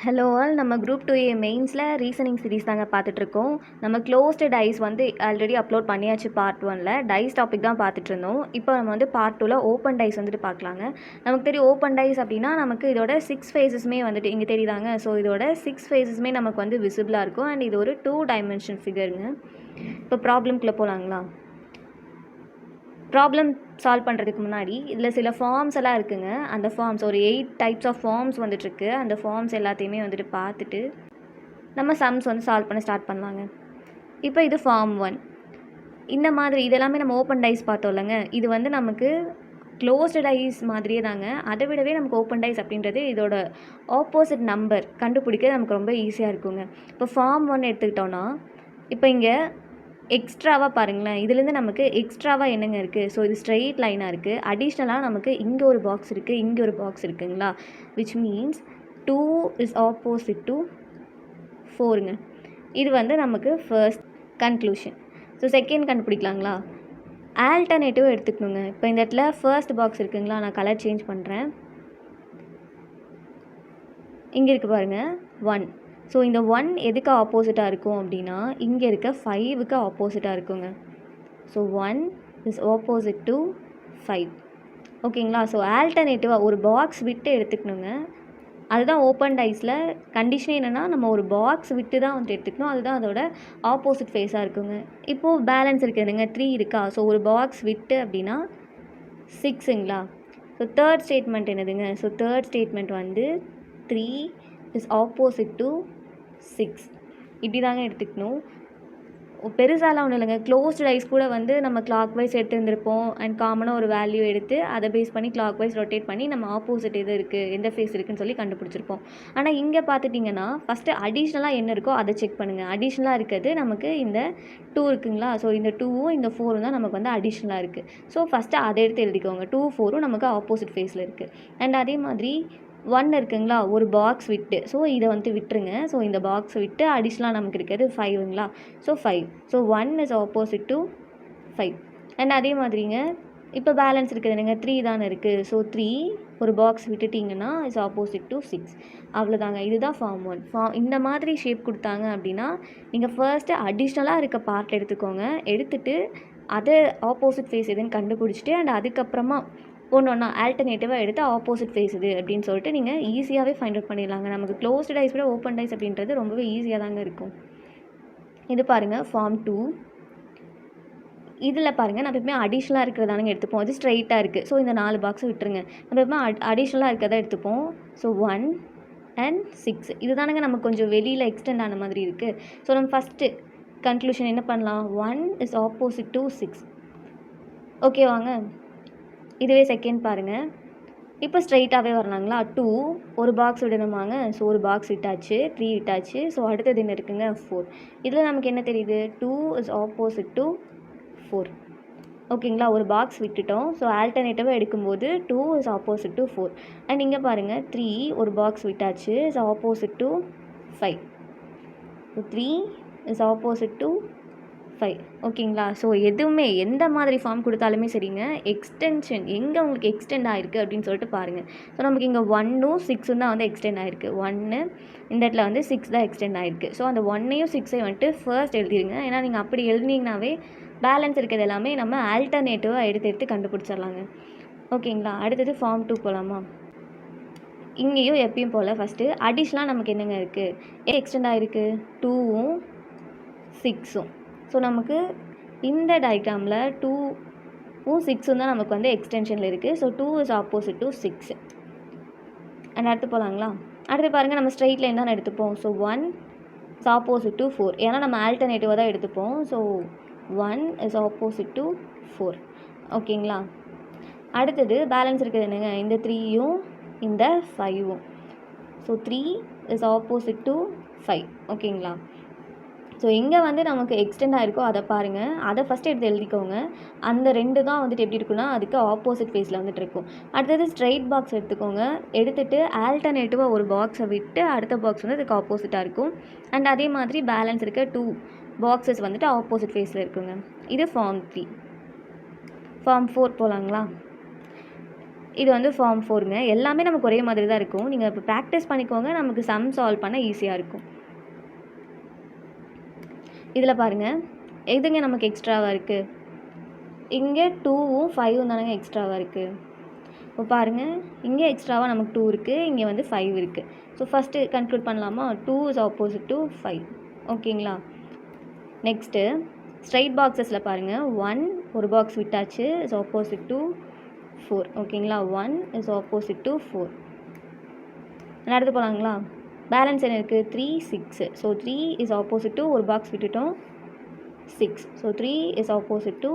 Hello all, நம்ம group 2A மெயின்ஸில் reasoning series தாங்க பார்த்துட்ருக்கோம். நம்ம க்ளோஸ்டு டைஸ் வந்து ஆல்ரெடி அப்லோட் பண்ணியாச்சு பார்ட் 1ல். டைஸ் டாபிக் தான் பார்த்துட்ருந்தோம். இப்போ நம்ம வந்து பார்ட் 2ல் ஓப்பன் டைஸ் வந்துட்டு பார்க்கலாங்க. நமக்கு தெரியும் ஓப்பன் டைஸ் அப்படின்னா நமக்கு இதோட 6 ஃபேஸஸுமே வந்துட்டு இங்கே தெரியுதாங்க. ஸோ இதோட 6 ஃபேஸஸுமே நமக்கு வந்து விசிபிளாக இருக்கும். அண்ட் இது ஒரு 2 டைமென்ஷன் ஃபிகருங்க. இப்போ ப்ராப்ளம்குள்ளே போகலாங்களா? ப்ராப்ளம் சால்வ் பண்ணுறதுக்கு முன்னாடி இதில் சில ஃபார்ம்ஸ் எல்லாம் இருக்குங்க. அந்த ஃபார்ம்ஸ் ஒரு 8 டைப்ஸ் ஆஃப் ஃபார்ம்ஸ் வந்துட்டுருக்கு. அந்த ஃபார்ம்ஸ் எல்லாத்தையுமே வந்துட்டு பார்த்துட்டு நம்ம சம்ஸ் வந்து சால்வ் பண்ண ஸ்டார்ட் பண்ணலாங்க. இப்போ இது ஃபார்ம் 1. இந்த மாதிரி இதெல்லாமே நம்ம ஓப்பன் டைஸ் பார்த்தோம் இல்லைங்க. இது வந்து நமக்கு க்ளோஸ்டு டைஸ் மாதிரியே தாங்க. அதை விடவே நமக்கு ஓப்பன் டைஸ் அப்படின்றது இதோட ஆப்போசிட் நம்பர் கண்டுபிடிக்க நமக்கு ரொம்ப ஈஸியாக இருக்குங்க. இப்போ ஃபார்ம் 1 எடுத்துக்கிட்டோன்னா இப்போ இங்கே எக்ஸ்ட்ராவாக பாருங்களேன். இதுலேருந்து நமக்கு எக்ஸ்ட்ராவாக என்னங்க இருக்குது? ஸோ இது ஸ்ட்ரெயிட் லைனாக இருக்குது. அடிஷ்னலாக நமக்கு இங்கே ஒரு பாக்ஸ் இருக்குது, இங்கே ஒரு பாக்ஸ் இருக்குங்களா? Which means 2 is opposite to 4ங்க. இது வந்து நமக்கு ஃபர்ஸ்ட் கன்க்ளூஷன். ஸோ செகண்ட் கண்டுபிடிக்கலாங்களா? ஆல்டர்னேட்டிவ் எடுத்துக்கணுங்க. இப்போ இந்த இடத்துல ஃபர்ஸ்ட் பாக்ஸ் இருக்குங்களா? நான் கலர் சேஞ்ச் பண்ணுறேன். இங்கே இருக்குது பாருங்கள் 1. ஸோ இந்த 1 எதுக்கு ஆப்போசிட்டாக இருக்கும் அப்படின்னா இங்கே இருக்க 5க்கு ஆப்போசிட்டாக இருக்குங்க. So 1 is opposite to 5. ஓகேங்களா? ஸோ ஆல்டர்னேட்டிவாக ஒரு பாக்ஸ் விட்டு எடுத்துக்கணுங்க. அதுதான் ஓப்பன் டைஸில் கண்டிஷனே என்னென்னா நம்ம ஒரு பாக்ஸ் விட்டு தான் வந்து எடுத்துக்கணும். அதுதான் அதோட ஆப்போசிட் ஃபேஸாக இருக்குங்க. இப்போது பேலன்ஸ் இருக்குதுங்க 3 இருக்கா? ஸோ ஒரு பாக்ஸ் விட்டு அப்படின்னா 6ங்களா? ஸோ தேர்ட் ஸ்டேட்மெண்ட் என்னதுங்க? ஸோ தேர்ட் ஸ்டேட்மெண்ட் வந்து 3 இஸ் ஆப்போசிட் டு 6. இப்படி தாங்க எடுத்துக்கணும். பெருசாலாம் ஒன்றும் இல்லைங்க. க்ளோஸ்டு டைஸ் கூட வந்து நம்ம கிளாக் வைஸ் எடுத்துருந்துருப்போம். அண்ட் காமனாக ஒரு வேல்யூ எடுத்து அதை பேஸ் பண்ணி கிளாக் வைஸ் ரொட்டேட் பண்ணி நம்ம ஆப்போசிட் எது இருக்குது, எந்த ஃபேஸ் இருக்குதுன்னு சொல்லி கண்டுபிடிச்சிருப்போம். ஆனால் இங்கே பார்த்துட்டிங்கன்னா ஃபஸ்ட்டு அடிஷ்னலாக என்ன இருக்கோ அதை செக் பண்ணுங்கள். அடிஷ்னலாக இருக்கிறது நமக்கு இந்த 2 இருக்குங்களா? ஸோ இந்த 2வும் இந்த 4ம் தான் நமக்கு வந்து அடிஷ்னலாக இருக்குது. ஸோ ஃபஸ்ட்டு அதை எடுத்து எழுதிக்கோங்க. 2 4ம் நமக்கு ஆப்போசிட் ஃபேஸில் இருக்குது. அண்ட் அதே மாதிரி 1 இருக்குங்களா? ஒரு பாக்ஸ் விட்டு. ஸோ இதை வந்து விட்டுருங்க. ஸோ இந்த பாக்ஸ் விட்டு அடிஷ்னலாக நமக்கு இருக்கிறது 5ங்களா? So 5. So 1 is opposite to 5. And அதே மாதிரிங்க இப்போ பேலன்ஸ் இருக்குது என்னங்க? 3 தானே இருக்குது. ஸோ 3 ஒரு பாக்ஸ் விட்டுட்டிங்கன்னா இஸ் ஆப்போசிட் டு 6. அவ்வளோதாங்க. இதுதான் ஃபார்ம் 1. இந்த மாதிரி ஷேப் கொடுத்தாங்க அப்படின்னா நீங்கள் ஃபர்ஸ்ட்டு அடிஷ்னலாக இருக்க பார்ட் எடுத்துக்கோங்க. எடுத்துகிட்டு அதை ஆப்போசிட் ஃபேஸ் எதுன்னு கண்டுபிடிச்சிட்டு அண்ட் அதுக்கப்புறமா ஒன்றா ஆல்டர்னேட்டிவாக எடுத்து ஆப்போசிட் ஃபேஸ் இது அப்படின்னு சொல்லிட்டு நீங்கள் ஈஸியாகவே ஃபைண்ட் அவுட் பண்ணிடலாங்க. நமக்கு க்ளோஸ்டு டைஸ் விட ஓப்பன் டைஸ் அப்படின்றது ரொம்பவே ஈஸியாக தாங்க இருக்கும். இது பாருங்கள் ஃபார்ம் 2. இதில் பாருங்கள் நம்ம எப்பவுமே அடிஷ்னலாக இருக்கிறதானுங்க எடுத்துப்போம். அது ஸ்ட்ரைட்டாக இருக்குது. ஸோ இந்த 4 பாக்ஸை விட்டுருங்க. நம்ம எப்பவுமே அடிஷ்னலாக இருக்கிறதா எடுத்துப்போம். ஸோ 1 and 6 இது தானுங்க நமக்கு கொஞ்சம் வெளியில் எக்ஸ்டெண்ட் ஆன மாதிரி இருக்குது. ஸோ நம்ம ஃபஸ்ட்டு கன்க்ளூஷன் என்ன பண்ணலாம்? 1 இஸ் ஆப்போசிட் டு 6. ஓகே வாங்க. இதுவே செகண்ட் பாருங்கள். இப்போ ஸ்ட்ரைட்டாகவே வரலாங்களா? 2 ஒரு பாக்ஸ் விடணுமாங்க. ஸோ ஒரு பாக்ஸ் விட்டாச்சு, 3 விட்டாச்சு. ஸோ அடுத்தது என்ன இருக்குங்க? 4. இதில் நமக்கு என்ன தெரியுது? 2 இஸ் ஆப்போசிட் டு 4. ஓகேங்களா? ஒரு பாக்ஸ் விட்டுட்டோம். ஸோ ஆல்டர்னேட்டிவாக எடுக்கும்போது 2 இஸ் ஆப்போசிட் டு 4. அண்ட் இங்கே பாருங்கள் 3 ஒரு பாக்ஸ் விட்டாச்சு. Is opposite to 5. So 3 is opposite to 5. ஓகேங்களா? ஸோ எதுவுமே எந்த மாதிரி ஃபார்ம் கொடுத்தாலுமே சரிங்க, எக்ஸ்டென்ஷன் எங்கே உங்களுக்கு எக்ஸ்டெண்ட் ஆகிருக்கு அப்படின்னு சொல்லிட்டு பாருங்கள். ஸோ நமக்கு இங்கே 1ம் 6ம் தான் வந்து எக்ஸ்டெண்ட் ஆகிருக்கு. 1 இந்த இடத்துல வந்து 6 தான் எக்ஸ்டெண்ட் ஆகிருக்கு. ஸோ அந்த 1ஐயும் 6ஐயும் வந்துட்டு ஃபர்ஸ்ட் எழுதிடுங்க. ஏன்னா நீங்கள் அப்படி எழுதினீங்கனாவே பேலன்ஸ் இருக்கிறது எல்லாமே நம்ம ஆல்டர்னேட்டிவாக எடுத்து கண்டுபிடிச்சிடலாங்க. ஓகேங்களா? அடுத்தது ஃபார்ம் 2 போகலாமா? இங்கேயும் எப்பயும் போல் ஃபஸ்ட்டு அடிஷ்னலாக நமக்கு என்னங்க இருக்குது? எக்ஸ்டெண்ட் ஆகிருக்கு 2ம் 6ம். ஸோ நமக்கு இந்த டயக்ராமில் 2ம் 6ம் தான் நமக்கு வந்து எக்ஸ்டென்ஷனில் இருக்குது. So 2 is opposite to 6. And அடுத்து போகலாங்களா? அடுத்து பாருங்கள் நம்ம ஸ்ட்ரைட் லைன் தான் எடுத்துப்போம். So 1 is opposite to 4. ஏன்னா நம்ம ஆல்டர்னேட்டிவாக தான் எடுத்துப்போம். So 1 is opposite to 4. ஓகேங்களா? அடுத்தது பேலன்ஸ் இருக்குது என்னங்க? இந்த 3யும் இந்த 5ம். So 3 is opposite to 5. ஓகேங்களா? ஸோ எங்கே வந்து நமக்கு எக்ஸ்டெண்ட் ஆகிருக்கோ அதை பாருங்கள். அதை ஃபஸ்ட்டு எடுத்து எழுதிக்கோங்க. அந்த 2 தான் வந்துட்டு எப்படி இருக்குன்னா அதுக்கு ஆப்போசிட் ஃபேஸில் வந்துட்டு இருக்கும். அடுத்தது ஸ்ட்ரைட் பாக்ஸ் எடுத்துக்கோங்க. எடுத்துகிட்டு ஆல்டர்னேட்டிவாக ஒரு பாக்ஸை விட்டு அடுத்த பாக்ஸ் வந்து அதுக்கு ஆப்போசிட்டாக இருக்கும். அண்ட் அதே மாதிரி பேலன்ஸ் இருக்க 2 பாக்ஸஸ் வந்துட்டு ஆப்போசிட் ஃபேஸில் இருக்குங்க. இது ஃபார்ம் 3. ஃபார்ம் 4 போகலாங்களா? இது வந்து ஃபார்ம் 4ங்க. எல்லாமே நமக்கு ஒரே மாதிரி தான் இருக்கும். நீங்கள் இப்போ ப்ராக்டிஸ் பண்ணிக்கோங்க, நமக்கு சம் சால்வ் பண்ண ஈஸியாக இருக்கும். இதில் பாருங்கள், எதுங்க நமக்கு எக்ஸ்ட்ராவாக இருக்குது? இங்கே 2வும் 5வும் தானேங்க எக்ஸ்ட்ராவாக இருக்குது. இப்போ பாருங்கள், இங்கே எக்ஸ்ட்ராவாக நமக்கு 2 இருக்குது, இங்கே வந்து 5 இருக்குது. ஸோ ஃபஸ்ட்டு கன்க்ளூட் பண்ணலாமா? 2 இஸ் ஆப்போசிட் டு 5. ஓகேங்களா? நெக்ஸ்ட்டு ஸ்ட்ரைட் பாக்ஸஸில் பாருங்கள், 1 ஒரு பாக்ஸ் விட்டாச்சு, இஸ் ஆப்போசிட் டு 4. ஓகேங்களா? 1 இஸ் ஆப்போசிட் டு 4. அடுத்து போகலாங்களா? பேலன்ஸ் என்ன இருக்குது? 3, 6. ஸோ 3 இஸ் ஆப்போசிட் டு ஒரு பாக்ஸ் விட்டுட்டோம், 6. So 3 is opposite to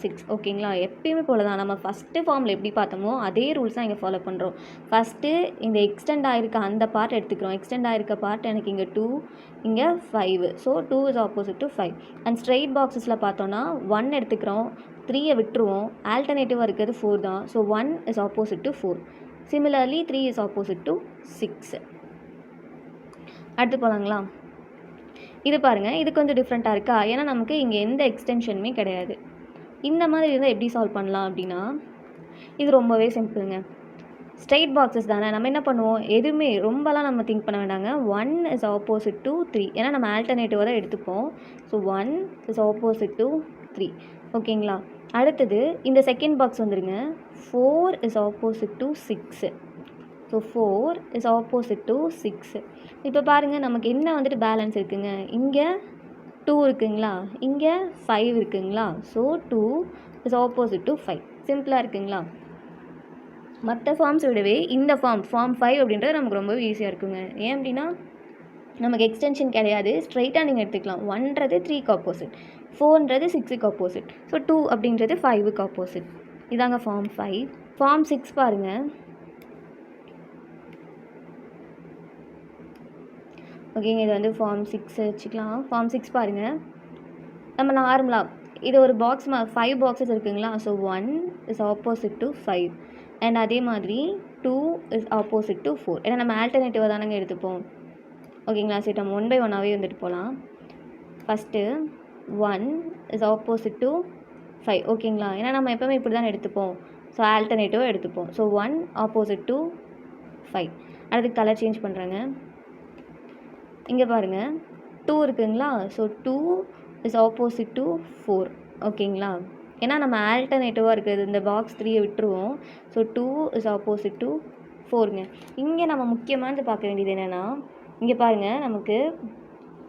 6. ஓகேங்களா? எப்பயுமே போல தான், நம்ம ஃபஸ்ட்டு ஃபார்மில் எப்படி பார்த்தோமோ அதே ரூல்ஸ் தான் இங்கே ஃபாலோ பண்ணுறோம். ஃபஸ்ட்டு இந்த எக்ஸ்டெண்ட் ஆகிருக்க அந்த பார்ட் எடுத்துக்கிறோம். எக்ஸ்டெண்ட் ஆகிருக்க பார்ட் எனக்கு இங்கே 2, இங்கே 5. So 2 is opposite to 5. And straight பாக்ஸஸில் பார்த்தோன்னா 1 எடுத்துக்கிறோம், 3யை விட்டுருவோம். ஆல்டர்னேட்டிவாக இருக்கிறது 4 தான். So 1 is opposite to 4. Similarly 3 is opposite to 6. அடுத்து போகலாங்களா? இது பாருங்கள், இது கொஞ்சம் டிஃப்ரெண்ட்டாக இருக்கா? ஏன்னா நமக்கு இங்கே எந்த எக்ஸ்டென்ஷனுமே கிடையாது. இந்த மாதிரி இருந்தால் எப்படி சால்வ் பண்ணலாம் அப்படின்னா, இது ரொம்பவே சிம்பிளுங்க. ஸ்ட்ரெயிட் பாக்ஸஸ் தானே, நம்ம என்ன பண்ணுவோம், எதுவுமே ரொம்பலாம் நம்ம திங்க் பண்ண வேண்டாங்க. 1 இஸ் ஆப்போசிட் டு 3. ஏன்னா நம்ம ஆல்டர்னேட்டிவாக தான் எடுத்துப்போம். So 1 is opposite to 3. ஓகேங்களா? அடுத்தது இந்த செகண்ட் பாக்ஸ் வந்துடுங்க. 4 is opposite to 6. So 4 is opposite to 6. இப்போ பாருங்கள், நமக்கு என்ன வந்துட்டு பேலன்ஸ் இருக்குங்க? இங்கே 2 இருக்குங்களா, இங்கே 5 இருக்குங்களா. So 2 is opposite to 5. சிம்பிளாக இருக்குங்களா? மற்ற ஃபார்ம்ஸ் விடவே இந்த ஃபார்ம் 5 அப்படின்றது நமக்கு ரொம்ப ஈஸியாக இருக்குங்க. ஏன் அப்படின்னா நமக்கு எக்ஸ்டென்ஷன் கிடையாது, ஸ்ட்ரைட்டாக நீங்கள் எடுத்துக்கலாம். 1ன்றது 3க்கு ஆப்போசிட், 4ன்றது 6க்கு ஆப்போசிட், ஸோ 2 அப்படின்றது 5க்கு ஆப்போசிட். இதாங்க ஃபார்ம் 5. ஃபார்ம் 6 பாருங்கள். ஓகேங்க, இது வந்து ஃபார்ம் 6 வச்சுக்கலாம். ஃபார்ம் 6 பாருங்கள், நம்ம நார்மலாக இது ஒரு பாக்ஸ் 5 பாக்ஸஸ் இருக்குங்களா. So 1 is opposite to 5 and அதே மாதிரி 2 இஸ் ஆப்போசிட் டு 4. ஏன்னா நம்ம ஆல்டர்னேட்டிவாக தானங்க எடுத்துப்போம். ஓகேங்களா? சரி, நம்ம 1 பை 1ஆகவே வந்துட்டு போகலாம். First 1 is opposite to 5. ஓகேங்களா? ஏன்னா நம்ம எப்போவுமே இப்படி தான் எடுத்துப்போம். ஸோ ஆல்டர்னேட்டிவாக எடுத்துப்போம். So 1 opposite to 5. அடுத்து கலர் சேஞ்ச் பண்ணுறேங்க. இங்கே பாருங்கள், 2 இருக்குங்களா. So 2 is opposite to 4. ஓகேங்களா? ஏன்னா நம்ம ஆல்டர்னேட்டிவாக இருக்குது, இந்த பாக்ஸ் 3யை விட்டுருவோம். ஸோ 2 இஸ் ஆப்போசிட் டு 4ங்க. இங்கே நம்ம முக்கியமானது பார்க்க வேண்டியது என்னென்னா, இங்கே பாருங்கள், நமக்கு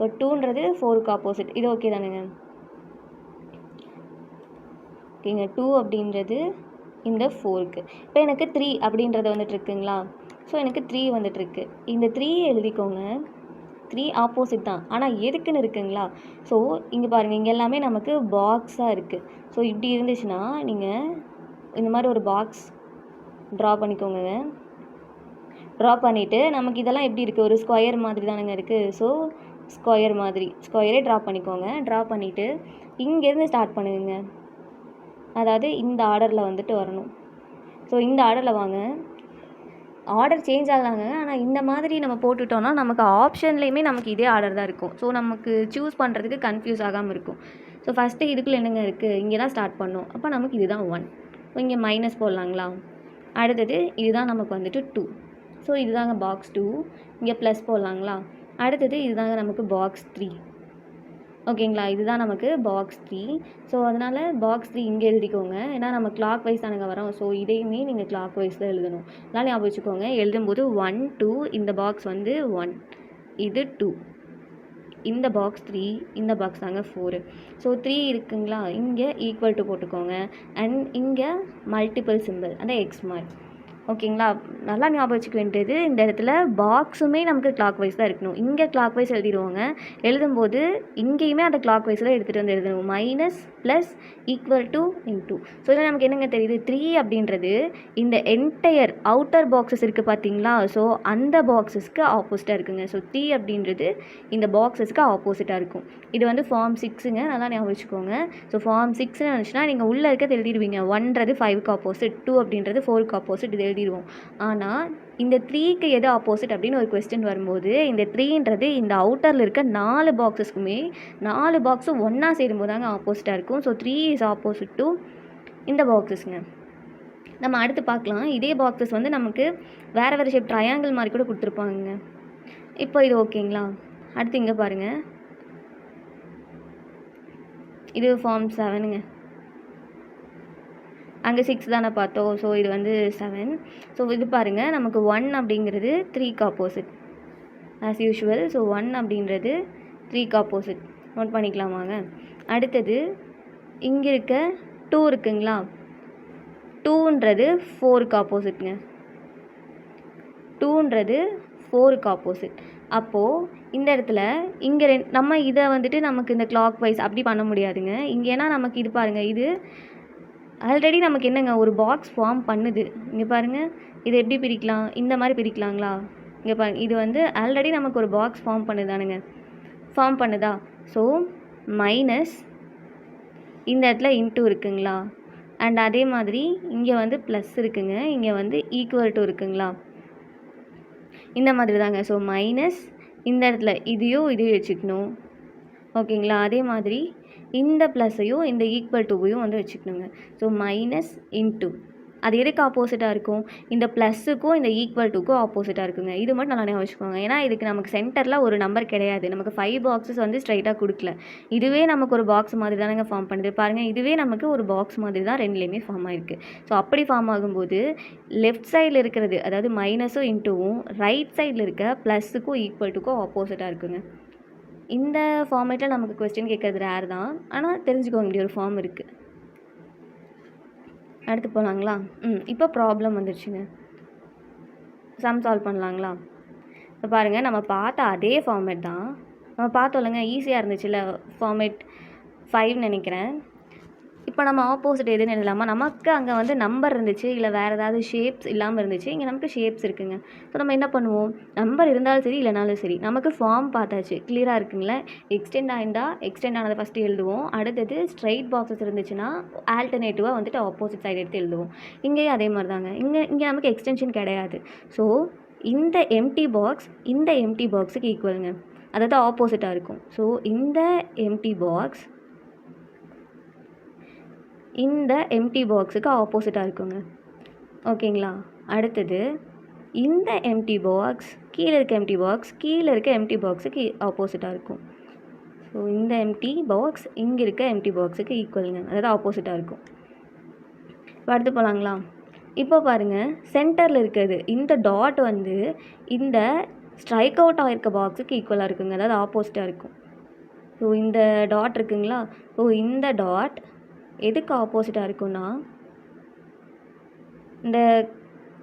ஒரு 2ன்றது 4க்கு ஆப்போசிட். இது ஓகே தானுங்க? ஓகேங்க, 2 அப்படின்றது இந்த 4க்கு. இப்போ எனக்கு 3 அப்படின்றது வந்துட்டு இருக்குங்களா. ஸோ எனக்கு 3 வந்துட்டுருக்கு. இந்த 3 எழுதிக்கோங்க. 3 ஆப்போசிட் தான், ஆனால் எதுக்குன்னு இருக்குங்களா. ஸோ இங்கே பாருங்கள், இங்கே எல்லாமே நமக்கு பாக்ஸாக இருக்குது. ஸோ இப்படி இருந்துச்சுன்னா நீங்கள் இந்த மாதிரி ஒரு பாக்ஸ் ட்ரா பண்ணிக்கோங்க. ட்ரா பண்ணிவிட்டு நமக்கு இதெல்லாம் எப்படி இருக்குது, ஒரு ஸ்கொயர் மாதிரி தானுங்க இருக்குது. ஸோ ஸ்கொயர் மாதிரி ஸ்கொயரே ட்ரா பண்ணிக்கோங்க. ட்ரா பண்ணிவிட்டு இங்கேருந்து ஸ்டார்ட் பண்ணுங்க. அதாவது இந்த ஆர்டரில் வந்துட்டு வரணும். ஸோ இந்த ஆர்டரில் வாங்க. ஆர்டர் சேஞ்ச் ஆகலாங்க, ஆனால் இந்த மாதிரி நம்ம போட்டுட்டோம்னா நமக்கு ஆப்ஷன்லேயுமே நமக்கு இதே ஆர்டர் தான் இருக்கும். ஸோ நமக்கு சூஸ் பண்ணுறதுக்கு கன்ஃபியூஸ் ஆகாமல் இருக்கும். ஸோ ஃபஸ்ட்டு இதுக்குள்ளே என்னங்க இருக்குது, இங்கே தான் ஸ்டார்ட் பண்ணோம். அப்போ நமக்கு இதுதான் 1. ஸோ இங்கே மைனஸ் போடலாங்களா. அடுத்தது இதுதான் நமக்கு வந்துட்டு 2. ஸோ இதுதாங்க பாக்ஸ் 2. இங்கே ப்ளஸ் போடலாங்களா. அடுத்தது இதுதாங்க நமக்கு பாக்ஸ் 3. ஓகேங்களா, இதுதான் நமக்கு பாக்ஸ் 3. ஸோ அதனால் பாக்ஸ் 3 இங்கே எழுதிக்கோங்க. ஏன்னா நம்ம கிளாக் வைஸ் தானுங்க வரோம். ஸோ இதையுமே நீங்கள் கிளாக் வைஸ் தான் எழுதணும். அதனால் ஞாபகம் வச்சுக்கோங்க. எழுதும்போது 1, 2, இந்த பாக்ஸ் வந்து 1, இது 2, இந்த பாக்ஸ் 3, இந்த பாக்ஸ் தாங்க 4. ஸோ 3 இருக்குங்களா, இங்கே ஈக்குவல் டு போட்டுக்கோங்க. அண்ட் இங்கே மல்டிபிள் சிம்பிள், அந்த எக்ஸ் மார்க். ஓகேங்களா, நல்லா ஞாபகம் வச்சுக்க வேண்டியது, இந்த இடத்துல பாக்ஸுமே நமக்கு கிளாக் வைஸ் தான் இருக்கணும். இங்கே கிளாக் வைஸ் எழுதிடுவோங்க. எழுதும்போது இங்கேயுமே அந்த கிளாக் வைஸில் எடுத்துகிட்டு வந்து எழுதணும். Minus plus equal to into. So இதில் நமக்கு என்னங்க தெரியுது, 3 அப்படின்றது இந்த என்டையர் அவுட்டர் பாக்ஸஸ் இருக்குது பார்த்தீங்களா. ஸோ அந்த பாக்ஸஸ்க்கு ஆப்போசிட்டாக இருக்குங்க. ஸோ 3 அப்படின்றது இந்த பாக்ஸஸ்க்கு ஆப்போசிட்டாக இருக்கும். இது வந்து ஃபார்ம் 6ங்க, நல்லா ஞாபகம் வச்சுக்கோங்க. ஸோ ஃபார்ம் 6ன்னு நினச்சினா நீங்கள் உள்ளே இருக்கிறது எழுதிடுவீங்க. 1ன்றது 5க்கு ஆப்போசிட், 2 அப்படின்றது 4க்கு ஆப்போசிட், இது எழுதிடுவோம். ஆனால் இந்த 3க்கு எது ஆப்போசிட் அப்படின்னு ஒரு கொஸ்டின் வரும்போது, இந்த 3ன்றது இந்த அவுட்டரில் இருக்க 4 பாக்ஸஸ்க்குமே 4 பாக்ஸும் ஒன்றா சேரும்போது தாங்க ஆப்போசிட்டாக இருக்கும். ஸோ 3 இஸ் ஆப்போசிட் டு இந்த பாக்ஸஸ்ங்க. நம்ம அடுத்து பார்க்கலாம். இதே பாக்ஸஸ் வந்து நமக்கு வேறு வேறு ஷேப் ட்ரையாங்கிள் மாதிரி கூட கொடுத்துருப்பாங்க. இப்போ இது ஓகேங்களா? அடுத்து இங்கே பாருங்கள், இது ஃபார்ம் 7ங்க. அங்கே 6 தானே பார்த்தோம். ஸோ இது வந்து 7. ஸோ இது பாருங்கள், நமக்கு 1 அப்படிங்கிறது 3க்கு ஆப்போசிட் ஆஸ் யூஷுவல். ஸோ 1 அப்படின்றது 3க்கு ஆப்போசிட் நோட் பண்ணிக்கலாமாங்க. அடுத்தது இங்கே இருக்க 2 இருக்குங்களா, 2ன்றது 4க்கு ஆப்போசிட்ங்க. 2ன்றது 4க்கு ஆப்போசிட். அப்போது இந்த இடத்துல இங்கே நம்ம இதை வந்துட்டு நமக்கு இந்த கிளாக் வைஸ் அப்படி பண்ண முடியாதுங்க. இங்கே ஏன்னா நமக்கு இது பாருங்கள், இது ஆல்ரெடி நமக்கு என்னங்க ஒரு பாக்ஸ் ஃபார்ம் பண்ணுது. இங்கே பாருங்கள், இதை எப்படி பிரிக்கலாம், இந்த மாதிரி பிரிக்கலாங்களா? இங்கே பாருங்கள், இது வந்து ஆல்ரெடி நமக்கு ஒரு பாக்ஸ் ஃபார்ம் பண்ணுதானுங்க, ஃபார்ம் பண்ணுதா? ஸோ மைனஸ் இந்த இடத்துல இன்ட்டு இருக்குங்களா, அண்ட் அதே மாதிரி இங்கே வந்து ப்ளஸ் இருக்குங்க, இங்கே வந்து ஈக்குவல் டு இருக்குங்களா, இந்த மாதிரி தாங்க. ஸோ மைனஸ் இந்த இடத்துல இதையும் வச்சுக்கணும், ஓகேங்களா? அதே மாதிரி இந்த ப்ளஸ்ஸையும் இந்த ஈக்குவல் டுவையும் வந்து வச்சுக்கணுங்க. ஸோ மைனஸ் இன்ட்டு அது எதுக்கு ஆப்போசிட்டாக இருக்கும்? இந்த ப்ளஸ்ஸுக்கும் இந்த ஈக்குவல் டுக்கும் ஆப்போசிட்டாக இருக்குங்க. இது மட்டும் நல்லா ஞாபகம் வச்சுக்கோங்க. ஏன்னா இதுக்கு நமக்கு சென்டரில் ஒரு நம்பர் கிடையாது, நமக்கு 5 பாக்ஸஸ் வந்து ஸ்ட்ரைட்டாக கொடுக்கல. இதுவே நமக்கு ஒரு பாக்ஸ் மாதிரி தானேங்க ஃபார்ம் பண்ணுது. பாருங்கள், இதுவே நமக்கு ஒரு பாக்ஸ் மாதிரி தான் ரெண்டுலேயுமே ஃபார்ம் ஆகிருக்கு. ஸோ அப்படி ஃபார்ம் ஆகும்போது லெஃப்ட் சைடில் இருக்கிறது, அதாவது மைனஸும் இன்ட்டுவும் ரைட் சைடில் இருக்க ப்ளஸ்ஸுக்கும் ஈக்குவல் டுக்கும் ஆப்போசிட்டாக இருக்குங்க. இந்த ஃபார்மேட்டில் நமக்கு கொஸ்டின் கேட்குறது ரேர் தான், ஆனால் தெரிஞ்சுக்கோங்க இப்படி ஒரு ஃபார்ம் இருக்குது. அடுத்து போகலாங்களா? இப்போ ப்ராப்ளம் வந்துடுச்சுங்க, சம் சால்வ் பண்ணலாங்களா? இப்போ பாருங்கள், நம்ம பார்த்த அதே ஃபார்மேட் தான் நம்ம பார்த்தோம் இல்லைங்க, ஈஸியாக இருந்துச்சுல்ல. ஃபார்மேட் 5 நினைக்கிறேன். இப்போ நம்ம ஆப்போசிட் எதுன்னு எழுதலாமா? நமக்கு அங்கே வந்து நம்பர் இருந்துச்சு, இல்லை வேறு ஏதாவது ஷேப்ஸ் இல்லாமல் இருந்துச்சு. இங்கே நமக்கு ஷேப்ஸ் இருக்குங்க. ஸோ நம்ம என்ன பண்ணுவோம், நம்பர் இருந்தாலும் சரி இல்லைனாலும் சரி, நமக்கு ஃபார்ம் பார்த்தாச்சு, கிளியராக இருக்குங்களே. எக்ஸ்டெண்ட் ஆனதை ஃபஸ்ட்டு எழுதுவோம். அடுத்தது ஸ்ட்ரைட் பாக்ஸஸ் இருந்துச்சுன்னா ஆல்டர்னேட்டிவாக வந்துட்டு ஆப்போசிட் சைடு எடுத்து எழுதுவோம். இங்கேயும் அதே மாதிரி தாங்க. இங்கே நமக்கு எக்ஸ்டென்ஷன் கிடையாது. ஸோ இந்த எம்டி பாக்ஸ் இந்த எம்டி பாக்ஸுக்கு ஈக்குவலுங்க, அதாவது ஆப்போசிட்டாக இருக்கும். ஸோ இந்த எம்டி பாக்ஸ் இந்த எம்டி பாக்ஸுக்கு ஆப்போசிட்டாக இருக்குங்க, ஓகேங்களா? அடுத்தது இந்த எம்டி பாக்ஸ் கீழே இருக்க எம்டி பாக்ஸுக்கு ஆப்போசிட்டாக இருக்கும். ஸோ இந்த எம்டி பாக்ஸ் இங்கே இருக்க எம்டி பாக்ஸுக்கு ஈக்குவலுங்க, அதாவது ஆப்போசிட்டாக இருக்கும். இப்போ அடுத்து போகலாங்களா? இப்போ பாருங்கள், சென்டரில் இருக்கிறது இந்த டாட் வந்து இந்த ஸ்ட்ரைக் அவுட் ஆகிருக்க பாக்ஸுக்கு ஈக்குவலாக இருக்குங்க, அதாவது ஆப்போசிட்டாக இருக்கும். ஸோ இந்த டாட் இருக்குங்களா, ஸோ இந்த டாட் எதுக்கு ஆப்போசிட்டாக இருக்குன்னா, இந்த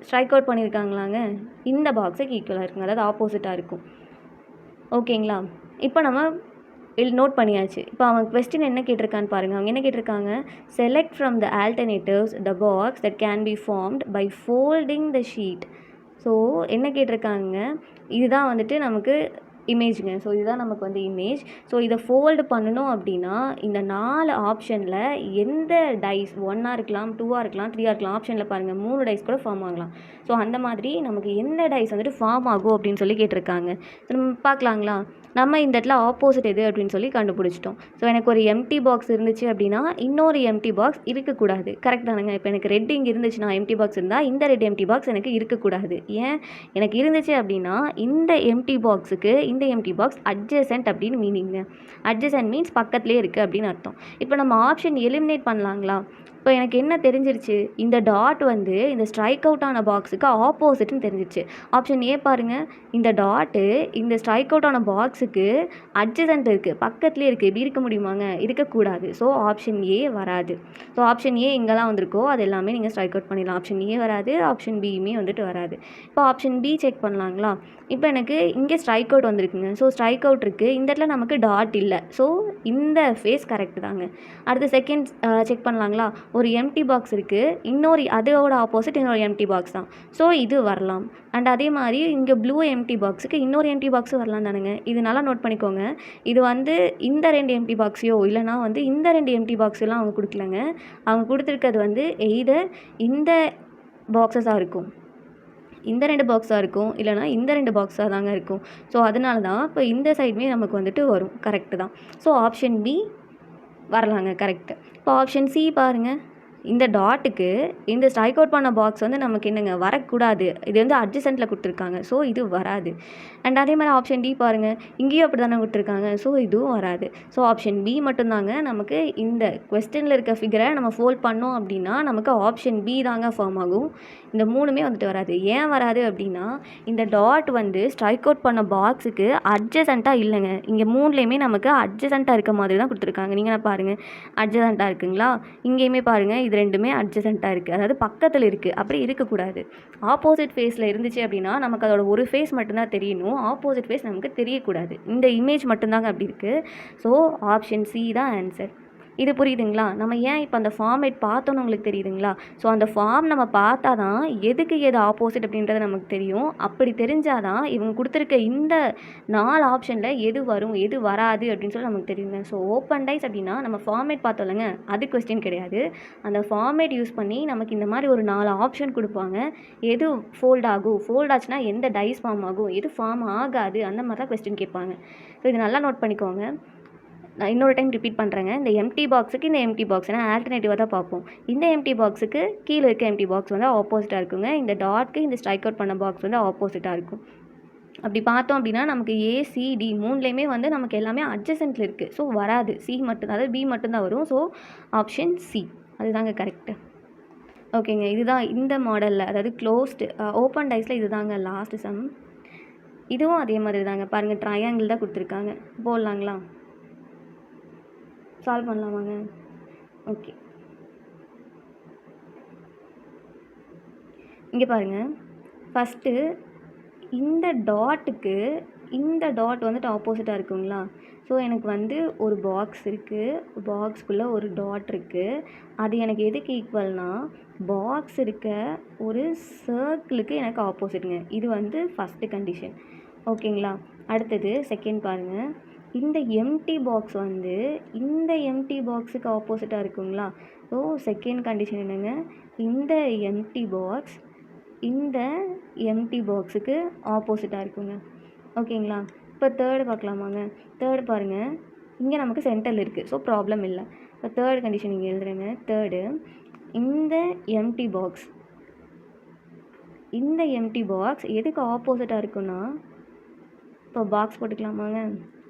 ஸ்ட்ரைக் அவுட் பண்ணியிருக்காங்களாங்க, இந்த பாக்ஸுக்கு ஈக்குவலாக இருக்குங்க, அதாவது ஆப்போசிட்டாக இருக்கும், ஓகேங்களா? இப்போ நம்ம நோட் பண்ணியாச்சு. இப்போ அவங்க கொஸ்டின் என்ன கேட்டிருக்கான்னு பாருங்கள். அவங்க என்ன கேட்டிருக்காங்க, select from the alternatives the box that can be formed by folding the sheet. So என்ன கேட்டிருக்காங்க, இதுதான் வந்துட்டு நமக்கு இமேஜுங்க. ஸோ இதுதான் நமக்கு வந்து இமேஜ். ஸோ இதை ஃபோல்டு பண்ணணும் அப்படின்னா இந்த 4 ஆப்ஷனில் எந்த டைஸ் 1ஆக இருக்கலாம், 2ஆக இருக்கலாம், 3ஆக இருக்கலாம். ஆப்ஷனில் பாருங்கள் 3 டைஸ் கூட ஃபார்ம் ஆகலாம். ஸோ அந்த மாதிரி நமக்கு எந்த டைஸ் வந்துட்டு ஃபார்ம் ஆகும் அப்படின்னு சொல்லி கேட்டிருக்காங்க. நம்ம பார்க்கலாங்களா? நம்ம இந்த இடத்துல ஆப்போசிட் எது அப்படின்னு சொல்லி கண்டுபிடிச்சிட்டோம். ஸோ எனக்கு ஒரு எம்டி பாக்ஸ் இருந்துச்சு அப்படின்னா இன்னொரு எம்டி பாக்ஸ் இருக்கக்கூடாது, கரெக்ட் தானுங்க? இப்போ எனக்கு ரெட் இங்கே இருந்துச்சுன்னா எம்டி பாக்ஸ் இருந்தால் இந்த ரெட் எம்டி பாக்ஸ் எனக்கு இருக்கக்கூடாது. ஏன் எனக்கு இருந்துச்சு அப்படின்னா இந்த எம்டி பாக்ஸுக்கு இந்த எம்டி பாக்ஸ் அட்ஜசன்ட் அப்படின்னு மீனிங்க. அட்ஜசன்ட் மீன்ஸ் பக்கத்துலேயே இருக்குது அப்படின்னு அர்த்தம். இப்போ நம்ம ஆப்ஷன் எலிமினேட் பண்ணலாங்களா? இப்போ எனக்கு என்ன தெரிஞ்சிருச்சு, இந்த டாட் வந்து இந்த ஸ்ட்ரைக் அவுட் ஆன பாக்ஸுக்கு ஆப்போசிட்னு தெரிஞ்சிருச்சு. ஆப்ஷன் ஏ பாருங்கள், இந்த டாட்டு இந்த ஸ்ட்ரைக் அவுட் ஆன பாக்ஸுக்கு அட்ஜசன்ட் இருக்குது, பக்கத்துலேயே இருக்குது. இப்படி இருக்க முடியுமாங்க? இருக்கக்கூடாது. ஸோ ஆப்ஷன் ஏ வராது. ஸோ ஆப்ஷன் ஏ எங்கெல்லாம் வந்திருக்கோ அது எல்லாமே நீங்கள் ஸ்ட்ரைக் அவுட் பண்ணிடலாம். ஆப்ஷன் ஏ வராது, ஆப்ஷன் பியுமே வந்துட்டு வராது. இப்போ ஆப்ஷன் பி செக் பண்ணலாங்களா? இப்போ எனக்கு இங்கே ஸ்ட்ரைக் அவுட் வந்திருக்குங்க. ஸோ ஸ்ட்ரைக் அவுட் இருக்குது, இந்த இடத்துல நமக்கு டாட் இல்லை. ஸோ இந்த ஃபேஸ் கரெக்ட் தாங்க. அடுத்து செகண்ட் செக் பண்ணலாங்களா? ஒரு எம்டி பாக்ஸ் இருக்குது, இன்னொரு அதோட ஆப்போசிட் இன்னொரு எம்டி பாக்ஸ் தான். ஸோ இது வரலாம். அண்ட் அதே மாதிரி இங்கே ப்ளூ எம்டி பாக்ஸுக்கு இன்னொரு எம்டி பாக்ஸும் வரலாம் தானுங்க. இது நல்லா நோட் பண்ணிக்கோங்க. இது வந்து இந்த 2 எம்டி பாக்ஸையோ இல்லைனா வந்து இந்த 2 எம்டி பாக்ஸெல்லாம் அவங்க கொடுக்கலங்க. அவங்க கொடுத்துருக்கிறது வந்து எய்தர் இந்த பாக்ஸஸாக இருக்கும், இந்த 2 பாக்ஸாக இருக்கும், இல்லைனா இந்த 2 பாக்ஸாக தாங்க இருக்கும். ஸோ அதனால தான் இப்போ இந்த சைடுமே நமக்கு வந்துட்டு வரும், கரெக்டு தான். ஸோ ஆப்ஷன் பி வரலாங்க, கரெக்டு. இப்போ ஆப்ஷன் சி பாருங்கள், இந்த டாட்டுக்கு இந்த ஸ்ட்ரைக் அவுட் பண்ண பாக்ஸ் வந்து நமக்கு என்னங்க வரக்கூடாது. இது வந்து அட்ஜசன்ட்டில் கொடுத்துருக்காங்க. ஸோ இது வராது. அண்ட் அதே மாதிரி ஆப்ஷன் டி பாருங்கள், இங்கேயும் அப்படி தானே கொடுத்துருக்காங்க. ஸோ இதுவும் வராது. ஸோ ஆப்ஷன் பி மட்டும்தாங்க நமக்கு இந்த கொஸ்டினில் இருக்க ஃபிகரை நம்ம ஃபோல்ட் பண்ணோம் அப்படின்னா நமக்கு ஆப்ஷன் பி தாங்க ஃபார்ம் ஆகும். இந்த 3மே வந்துட்டு வராது. ஏன் வராது அப்படின்னா இந்த டாட் வந்து ஸ்ட்ரைக் அவுட் பண்ண பாக்ஸுக்கு அட்ஜசண்ட்டாக இல்லைங்க. இங்கே 3லேயுமே நமக்கு அட்ஜசண்ட்டாக இருக்க மாதிரி தான் கொடுத்துருக்காங்க. நீங்கள் பாருங்கள், அட்ஜசண்ட்டாக இருக்குங்களா? இங்கேயுமே பாருங்கள், இது 2மே அட்ஜசண்ட்டாக இருக்குது. அதாவது பக்கத்தில் இருக்குது. அப்படி இருக்கக்கூடாது. ஆப்போசிட் ஃபேஸில் இருந்துச்சு அப்படின்னா நமக்கு அதோட ஒரு ஃபேஸ் மட்டும்தான் தெரியணும். ஆப்போசிட் ஃபேஸ் நமக்கு தெரியக்கூடாது. இந்த இமேஜ் மட்டும்தாங்க அப்படி இருக்குது. ஸோ ஆப்ஷன் சி தான் ஆன்சர். இது புரியுதுங்களா? நம்ம ஏன் இப்போ அந்த ஃபார்மேட் பார்த்தோன்னு உங்களுக்கு தெரியுதுங்களா? ஸோ அந்த ஃபார்ம் நம்ம பார்த்தா தான் எதுக்கு எது ஆப்போசிட் அப்படின்றது நமக்கு தெரியும். அப்படி தெரிஞ்சால் தான் இவங்க கொடுத்துருக்க இந்த 4 ஆப்ஷனில் எது வரும் எது வராது அப்படின்னு சொல்லி நமக்கு தெரியுங்க. ஸோ ஓப்பன் டைஸ் அப்படின்னா நம்ம ஃபார்மேட் பார்த்தோம்லங்க, அது கொஸ்டின் கிடையாது. அந்த ஃபார்மேட் யூஸ் பண்ணி நமக்கு இந்த மாதிரி ஒரு 4 ஆப்ஷன் கொடுப்பாங்க. எது ஃபோல்ட் ஆகும், ஃபோல்ட் ஆச்சுன்னா எந்த டைஸ் ஃபார்ம் ஆகும், எது ஃபார்ம் ஆகாது, அந்த மாதிரி தான் கொஸ்டின் கேட்பாங்க. ஸோ இது நல்லா நோட் பண்ணிக்கோங்க. நான் இன்னொரு டைம் ரிப்பீட் பண்ணுறேங்க. இந்த எம்டி பாக்ஸுக்கு இந்த எம்டி பாக்ஸ் ஏன்னா ஆல்டர்னேட்டிவாக தான் பார்ப்போம். இந்த எம்டி பாக்ஸுக்கு கீழே இருக்க எம்டி பாக்ஸ் வந்து ஆப்போசிட்டாக இருக்குங்க. இந்த டாட்க்கு இந்த ஸ்ட்ரைக் அவுட் பண்ண பாக்ஸ் வந்து ஆப்போசிட்டாக இருக்கும். அப்படி பார்த்தோம் அப்படின்னா நமக்கு ஏசிடி 3லேயுமே வந்து நமக்கு எல்லாமே அட்ஜசன்ட்டில் இருக்குது. ஸோ வராது. சி மட்டும், அதாவது பி மட்டும்தான் வரும். ஸோ ஆப்ஷன் சி அதுதாங்க கரெக்டு. ஓகேங்க, இதுதான் இந்த மாடலில், அதாவது க்ளோஸ்டு ஓப்பன் டைஸில் இது தாங்க லாஸ்ட் சம். இதுவும் அதே மாதிரி தாங்க. பாருங்கள், ட்ரையாங்கிள் தான் கொடுத்துருக்காங்க. போடலாங்களா? சால்வ் பண்ணலாமாங்க? ஓகே, இங்கே பாருங்கள். ஃபஸ்ட்டு இந்த டாட்டுக்கு இந்த டாட் வந்துட்டு ஆப்போசிட்டாக இருக்குங்களா? ஸோ எனக்கு வந்து ஒரு பாக்ஸ் இருக்குது. பாக்ஸ்க்குள்ளே ஒரு டாட் இருக்குது. அது எனக்கு எதுக்கு ஈக்குவல்னால் பாக்ஸ் இருக்க ஒரு சர்க்கிளுக்கு எனக்கு ஆப்போசிட்டுங்க. இது வந்து ஃபஸ்ட்டு கண்டிஷன். ஓகேங்களா? அடுத்தது செகண்ட் பாருங்கள். இந்த எம்டி பாக்ஸ் வந்து இந்த எம்டி பாக்ஸுக்கு ஆப்போசிட்டாக இருக்குங்களா? ஸோ செகண்ட் கண்டிஷன் என்னங்க, இந்த எம்டி பாக்ஸ் இந்த எம்டி பாக்ஸுக்கு ஆப்போசிட்டாக இருக்குங்க. ஓகேங்களா? இப்போ தேர்டு பார்க்கலாமாங்க? தேர்டு பாருங்கள், இங்கே நமக்கு சென்டரில் இருக்குது. ஸோ ப்ராப்ளம் இல்லை. இப்போ தேர்டு கண்டிஷன் இங்கே எழுதுறேங்க. தேர்டு, இந்த எம்டி பாக்ஸ் எதுக்கு ஆப்போசிட்டாக இருக்குன்னா, இப்போ பாக்ஸ் போட்டுக்கலாமாங்க?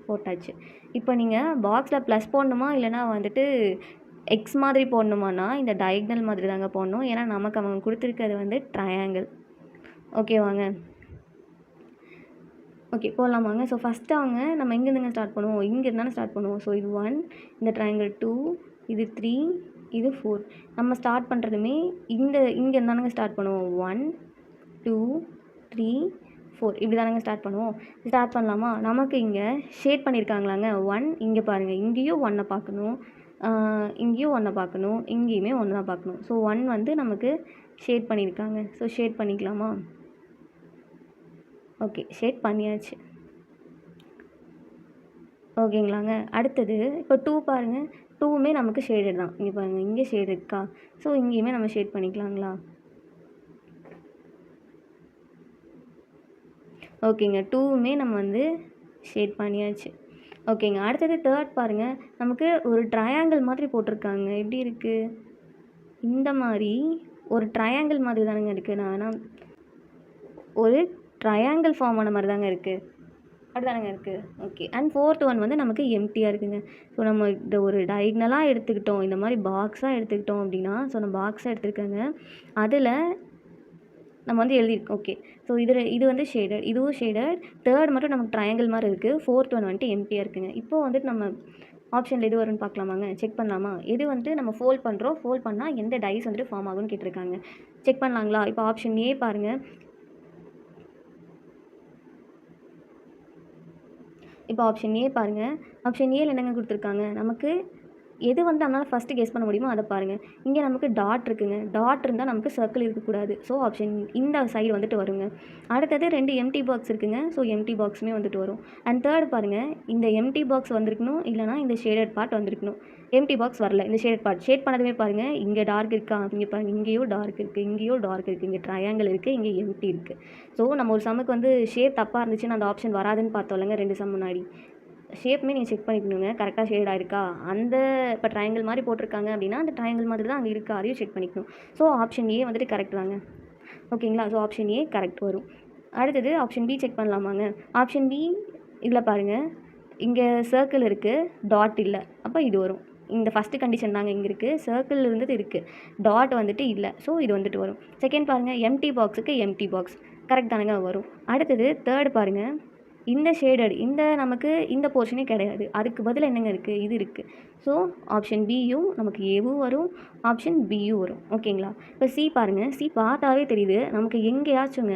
போட்டாச்சு. இப்போ நீங்கள் பாக்ஸில் ப்ளஸ் போடணுமா இல்லைனா வந்துட்டு எக்ஸ் மாதிரி போடணுமானா இந்த டயக்னல் மாதிரி தாங்க போடணும். ஏன்னா நமக்கு அவங்க கொடுத்துருக்கிறது வந்து ட்ரையாங்கிள். ஓகேவாங்க? ஓகே, போடலாமாங்க? ஸோ ஃபஸ்ட்டு நம்ம எங்கேருந்துங்க ஸ்டார்ட் பண்ணுவோம்? இங்கே இருந்தாலும் ஸ்டார்ட் பண்ணுவோம். ஸோ இது 1, இந்த ட்ரையாங்கிள் 2, இது 3, இது 4. நம்ம ஸ்டார்ட் பண்ணுறதுமே இங்கே இருந்தானுங்க ஸ்டார்ட் பண்ணுவோம். 1, 2, 3, 4 இப்படி தானங்க ஸ்டார்ட் பண்ணுவோம். ஸ்டார்ட் பண்ணலாமா? நமக்கு இங்கே ஷேட் பண்ணியிருக்காங்களாங்க. 1 இங்கே பாருங்கள், இங்கேயும் 1 பார்க்கணும், இங்கேயும் 1 பார்க்கணும், இங்கேயுமே 1 தான் பார்க்கணும். ஸோ 1 வந்து நமக்கு ஷேட் பண்ணியிருக்காங்க. ஸோ ஷேட் பண்ணிக்கலாமா? ஓகே, ஷேட் பண்ணியாச்சு. ஓகேங்களாங்க? அடுத்தது இப்போ 2 பாருங்கள். 2மே நமக்கு ஷேடட் தான். இங்கே பாருங்கள், இங்கே ஷேட் இருக்கா? ஸோ இங்கேயுமே நம்ம ஷேட் பண்ணிக்கலாங்களா? ஓகேங்க, 2மே நம்ம வந்து ஷேட் பண்ணியாச்சு. ஓகேங்க, அடுத்தது தேர்ட் பாருங்கள். நமக்கு ஒரு ட்ரையாங்கிள் மாதிரி போட்டிருக்காங்க. எப்படி இருக்குது? இந்த மாதிரி ஒரு ட்ரையாங்கிள் மாதிரி தானேங்க இருக்குது. நான் வேணால் ஒரு ட்ரையாங்கிள் ஃபார்ம் ஆன மாதிரி தாங்க இருக்குது. அப்படி தானேங்க இருக்குது. ஓகே, அண்ட் ஃபோர்த் ஒன் வந்து நமக்கு எம்டியாக இருக்குங்க. ஸோ நம்ம இந்த ஒரு டயக்னலாக எடுத்துக்கிட்டோம், இந்த மாதிரி பாக்ஸாக எடுத்துக்கிட்டோம் அப்படின்னா, ஸோ நான் பாக்ஸாக எடுத்துருக்கேங்க. அதில் நம்ம வந்து எழுதியிருக்கோம். ஓகே, ஸோ இது வந்து ஷேடட், இதுவும் ஷேடட். தேர்ட் மட்டும் நமக்கு ட்ரையாங்கிள் மாதிரி இருக்குது. ஃபோர்த் ஒன் வந்துட்டு எம்டியாக இருக்குங்க. இப்போது வந்துட்டு நம்ம ஆப்ஷனில் எது வரும்னு பார்க்கலாமாங்க? செக் பண்ணலாமா? எது வந்துட்டு நம்ம ஃபோல்ட் பண்ணுறோம், ஃபோல்ட் பண்ணால் எந்த டைஸ் வந்துட்டு ஃபார்ம் ஆகும்னு கேட்டிருக்காங்க. செக் பண்ணலாங்களா? இப்போ ஆப்ஷன் ஏ பாருங்கள். இப்போ ஆப்ஷன் ஏ பாருங்கள். ஆப்ஷன் ஏல என்னங்க கொடுத்துருக்காங்க? நமக்கு எது வந்து நம்மளால் ஃபஸ்ட்டு கெஸ் பண்ண முடியுமோ அதை பாருங்கள். இங்கே நமக்கு டாட் இருக்குங்க. டாட் இருந்தால் நமக்கு சர்க்கிள் இருக்கக்கூடாது. ஸோ ஆப்ஷன் இந்த சைடு வந்துட்டு வருங்க. அடுத்தது 2 எம்டி பாக்ஸ் இருக்குங்க. ஸோ எம்டி பாக்ஸுமே வந்துட்டு வரும். அண்ட் தேர்ட் பாருங்கள், இந்த எம்டி பாக்ஸ் வந்திருக்கணும், இல்லைனா இந்த ஷேடட் பார்ட் வந்திருக்கணும். எம்டி பாக்ஸ் வரல, இந்த ஷேடட் பார்ட். ஷேட் பண்ணதுமே பாருங்கள், இங்கே டார்க் இருக்கா? இங்கே பாருங்கள், இங்கேயும் டார்க் இருக்குது, இங்கேயும் டார்க் இருக்குது, இங்கே ட்ரையாங்கிள் இருக்குது, இங்கே எம்டி இருக்குது. ஸோ நம்ம ஒரு சம்முக்கு வந்து ஷேப் தப்பாக இருந்துச்சுன்னு அந்த ஆப்ஷன் வராதுன்னு பார்த்தோம்லங்க 2 சம் முன்னாடி. ஷேப்புமே நீங்கள் செக் பண்ணிக்கணுங்க கரெக்டாக ஷேட் ஆயிருக்கா அந்த இப்போ ட்ரையாங்கிள் மாதிரி போட்டிருக்காங்க அப்படின்னா அந்த ட்ரையாங்கிள் மாதிரி தான் அங்கே இருக்கா அதையும் செக் பண்ணிக்கணும். ஸோ ஆப்ஷன் ஏ வந்துட்டு கரெக்ட் தாங்க. ஓகேங்களா? ஸோ ஆப்ஷன் ஏ கரெக்ட் வரும். அடுத்தது ஆப்ஷன் பி செக் பண்ணலாமாங்க? ஆப்ஷன் பி இதில் பாருங்கள், இங்கே சர்க்கிள் இருக்குது, டாட் இல்லை, அப்போ இது வரும். இந்த ஃபஸ்ட்டு கண்டிஷன் தாங்க இங்கே இருக்குது, சர்க்கிள் இருந்தது இருக்குது, டாட் வந்துட்டு இல்லை, ஸோ இது வந்துட்டு வரும். செகண்ட் பாருங்கள், எம்டி பாக்ஸுக்கு எம்டி பாக்ஸ் கரெக்ட் தானுங்க வரும். அடுத்தது தேர்ட் பாருங்கள், இந்த ஷேடட் இந்த நமக்கு இந்த போர்ஷனே கிடையாது, அதுக்கு பதில் என்னங்க இருக்குது, இது இருக்குது. ஸோ ஆப்ஷன் பியும் நமக்கு ஏவும் வரும், ஆப்ஷன் பியும் வரும். ஓகேங்களா? இப்போ சி பாருங்கள், சி பார்த்தாவே தெரியுது நமக்கு எங்கேயாச்சுங்க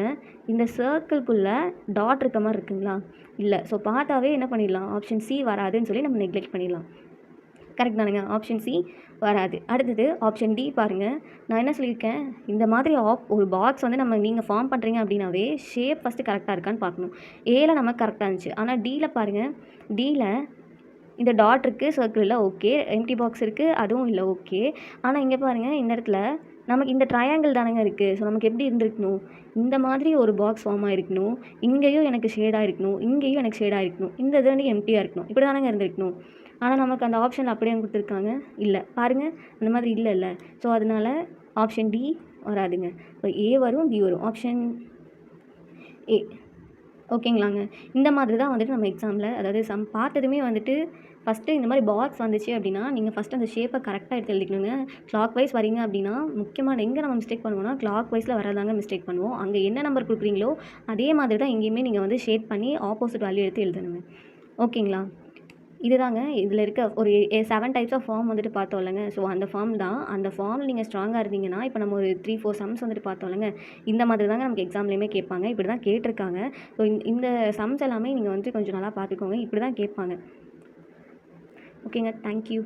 இந்த சர்க்கிள்குள்ளே டாட் இருக்க மாதிரி இருக்குங்களா? இல்லை. ஸோ பார்த்தாவே என்ன பண்ணிடலாம், ஆப்ஷன் சி வராதுன்னு சொல்லி நம்ம நெக்லெக்ட் பண்ணிடலாம். கரெக்ட் தானுங்க, ஆப்ஷன் சி வராது. அடுத்தது ஆப்ஷன் டி பாருங்கள், நான் என்ன சொல்லியிருக்கேன், இந்த மாதிரி ஒரு பாக்ஸ் வந்து நீங்கள் ஃபார்ம் பண்ணுறீங்க அப்படின்னாவே ஷேப் ஃபஸ்ட்டு கரெக்டாக இருக்கான்னு பார்க்கணும். ஏல நமக்கு கரெக்டாக இருந்துச்சு, ஆனால் டியில் பாருங்கள், டியில் இந்த டாட் இருக்குது, சர்க்கிள் இல்லை, ஓகே, எம்டி பாக்ஸ் இருக்குது, அதுவும் இல்லை, ஓகே. ஆனால் இங்கே பாருங்கள், இந்த இடத்துல நமக்கு இந்த ட்ரையாங்கிள் தானங்க இருக்குது. ஸோ நமக்கு எப்படி இருந்திருக்கணும், இந்த மாதிரி ஒரு பாக்ஸ் ஃபார்ம் ஆகிருக்கணும், இங்கேயும் எனக்கு ஷேடாக இருக்கணும், இங்கேயும் எனக்கு ஷேடாக இருக்கணும், இந்த இது வந்து எம்டியாக இருக்கணும், இப்படி தானங்க இருந்திருக்கணும். ஆனால் நமக்கு அந்த ஆப்ஷன் அப்படியே கொடுத்துருக்காங்க, இல்லை பாருங்கள், அந்த மாதிரி இல்லைல்ல. ஸோ அதனால் ஆப்ஷன் டி வராதுங்க. இப்போ ஏ வரும், டி வரும், ஆப்ஷன் ஏ. ஓகேங்களாங்க? இந்த மாதிரி தான் வந்துட்டு நம்ம எக்ஸாமில், அதாவது சம் பார்த்ததுமே வந்துட்டு ஃபஸ்ட்டு இந்த மாதிரி பாக்ஸ் வந்துச்சு அப்படின்னா நீங்கள் ஃபஸ்ட்டு அந்த ஷேப்பை கரெக்டாக எடுத்து எழுதிக்கணுங்க. கிளாக் வைஸ் வரீங்க அப்படின்னா முக்கியமாக எங்கே நம்ம மிஸ்டேக் பண்ணுவோம்னா கிளாக் வைஸில் வரதாங்க மிஸ்டேக் பண்ணுவோம். அங்கே என்ன நம்பர் கொடுக்குறீங்களோ அதே மாதிரி தான் எங்கேயுமே நீங்கள் வந்து ஷேட் பண்ணி ஆப்போசிட் வேல்யூ எடுத்து எழுதணுங்க. ஓகேங்களா? இதுதாங்க இதில் இருக்க ஒரு 7 டைப்ஸ் ஆஃப் ஃபார்ம் வந்துட்டு பார்த்தோம் இல்லைங்க. ஸோ அந்த ஃபார்ம் தான், அந்த ஃபார்மில் நீங்கள் ஸ்ட்ராங்காக இருந்தீங்கன்னா இப்போ நம்ம ஒரு 3-4 சம்ஸ் வந்துட்டு பார்த்தோம் இல்லைங்க. இந்த மாதிரி தாங்க நமக்கு எக்ஸாம்லேயுமே கேட்பாங்க, இப்படி தான் கேட்டிருக்காங்க. ஸோ இந்த சம்ஸ் எல்லாமே நீங்கள் வந்துட்டு கொஞ்சம் நல்லா பார்த்துக்கோங்க, இப்படி தான் கேட்பாங்க. ஓகேங்க, தேங்க்யூ.